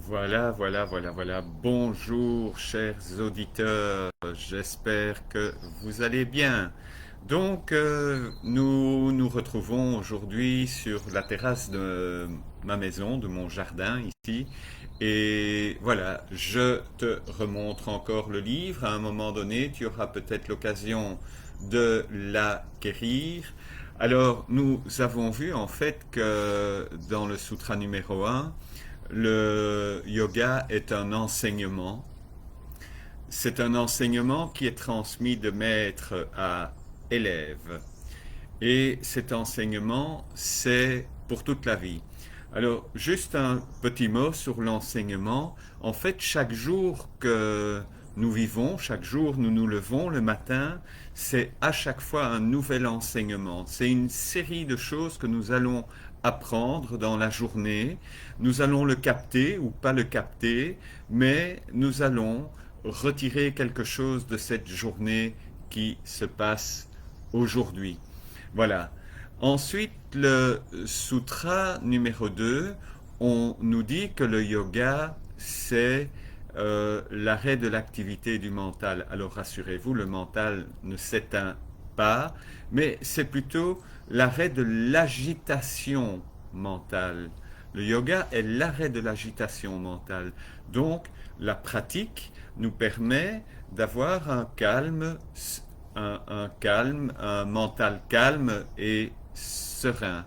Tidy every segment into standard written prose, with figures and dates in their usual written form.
Voilà. Bonjour, chers auditeurs. J'espère que vous allez bien. Donc, nous nous retrouvons aujourd'hui sur la terrasse de ma maison, de mon jardin ici. Et voilà, je te remontre encore le livre. À un moment donné, tu auras peut-être l'occasion de l'acquérir. Alors, nous avons vu en fait que dans le sutra numéro un, le yoga est un enseignement. C'est un enseignement qui est transmis de maître à élève. Et cet enseignement, c'est pour toute la vie. Alors, juste un petit mot sur l'enseignement. En fait, chaque jour que nous vivons, chaque jour nous nous levons le matin, c'est à chaque fois un nouvel enseignement. C'est une série de choses que nous allons apprendre dans la journée. Nous allons le capter ou pas le capter, mais nous allons retirer quelque chose de cette journée qui se passe aujourd'hui. Voilà. Ensuite, le sutra numéro 2, on nous dit que le yoga, c'est l'arrêt de l'activité du mental. Alors rassurez-vous, le mental ne s'éteint pas, mais c'est plutôt l'arrêt de l'agitation mentale. Le yoga est l'arrêt de l'agitation mentale. Donc, la pratique nous permet d'avoir un mental calme et serein.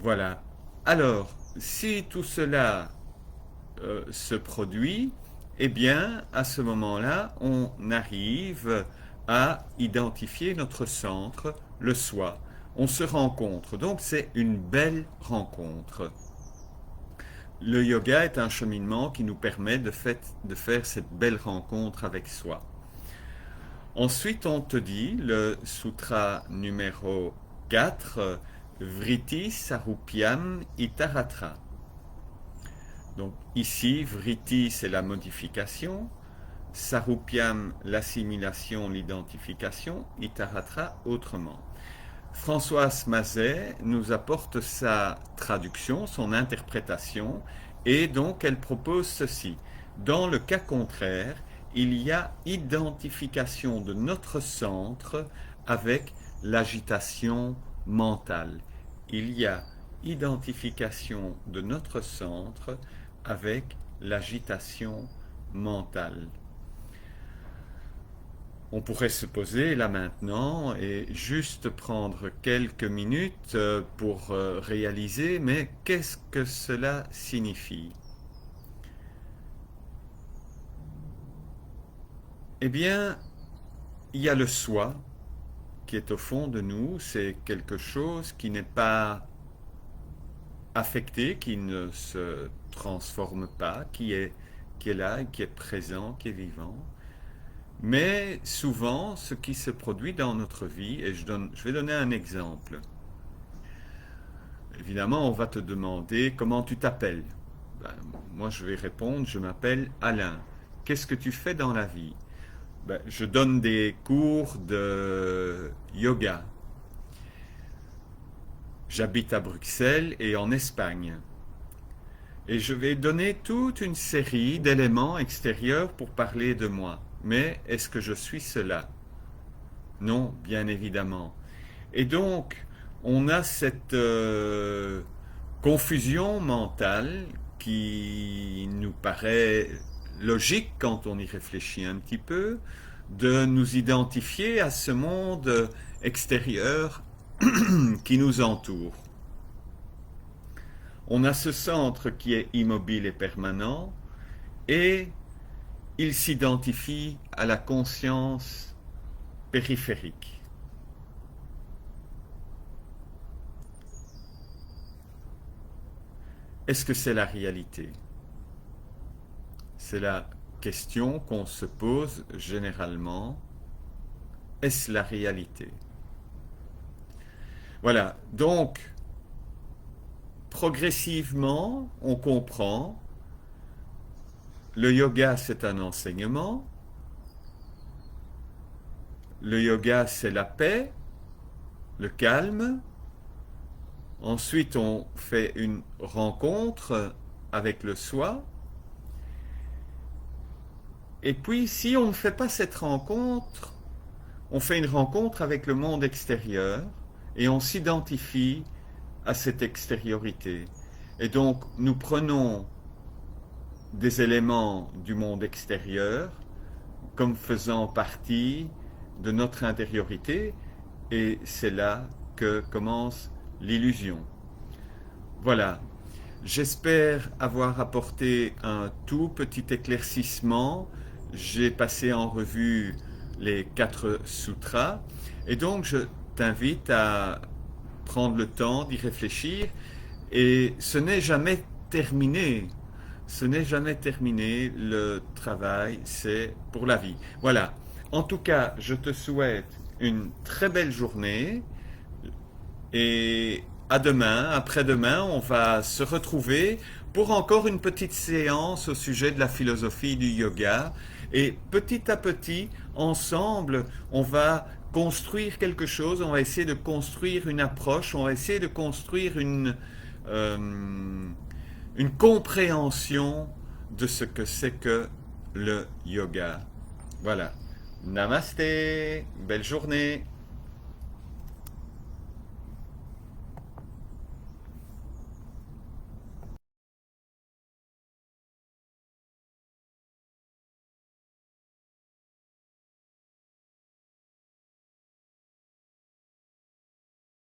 Voilà. Alors, si tout cela se produit, eh bien, à ce moment-là, on arrive à identifier notre centre, le soi. On se rencontre. Donc, c'est une belle rencontre. Le yoga est un cheminement qui nous permet de faire cette belle rencontre avec soi. Ensuite, on te dit, le sutra numéro 4, Vritti Sarupyam Itaratra. Donc ici, Vritti, c'est la modification, Sarupyam, l'assimilation, l'identification, Itaratra, autrement. Françoise Mazet nous apporte sa traduction, son interprétation, et donc elle propose ceci. Dans le cas contraire, il y a identification de notre centre avec l'agitation mentale. Il y a identification de notre centre avec l'agitation mentale. On pourrait se poser là maintenant et juste prendre quelques minutes pour réaliser, mais qu'est-ce que cela signifie? Eh bien, il y a le soi qui est au fond de nous, c'est quelque chose qui n'est pas affecté, qui ne se transforme pas, qui est là, qui est présent, qui est vivant. Mais souvent, ce qui se produit dans notre vie, et je vais donner un exemple. Évidemment, on va te demander comment tu t'appelles. Ben, moi, je vais répondre, je m'appelle Alain. Qu'est-ce que tu fais dans la vie? Ben, je donne des cours de yoga. J'habite à Bruxelles et en Espagne. Et je vais donner toute une série d'éléments extérieurs pour parler de moi. Mais est-ce que je suis cela? Non, bien évidemment. Et donc, on a cette confusion mentale qui nous paraît logique quand on y réfléchit un petit peu, de nous identifier à ce monde extérieur qui nous entoure. On a ce centre qui est immobile et permanent et il s'identifie à la conscience périphérique. Est-ce que c'est la réalité? C'est la question qu'on se pose généralement. Est-ce la réalité? Voilà, donc progressivement, on comprend, le yoga c'est un enseignement, le yoga c'est la paix, le calme, Ensuite, on fait une rencontre avec le soi. Et puis, si on ne fait pas cette rencontre, on fait une rencontre avec le monde extérieur et on s'identifie à cette extériorité. Et donc, nous prenons des éléments du monde extérieur comme faisant partie de notre intériorité et c'est là que commence l'illusion. Voilà, j'espère avoir apporté un tout petit éclaircissement. J'ai passé en revue les 4 sutras et donc je t'invite à prendre le temps d'y réfléchir et ce n'est jamais terminé. Ce n'est jamais terminé, le travail, c'est pour la vie. Voilà. En tout cas, je te souhaite une très belle journée et à demain, après-demain, on va se retrouver pour encore une petite séance au sujet de la philosophie du yoga. Et petit à petit, ensemble, on va construire quelque chose, on va essayer de construire une approche, on va essayer de construire une compréhension de ce que c'est que le yoga. Voilà. Namasté, belle journée.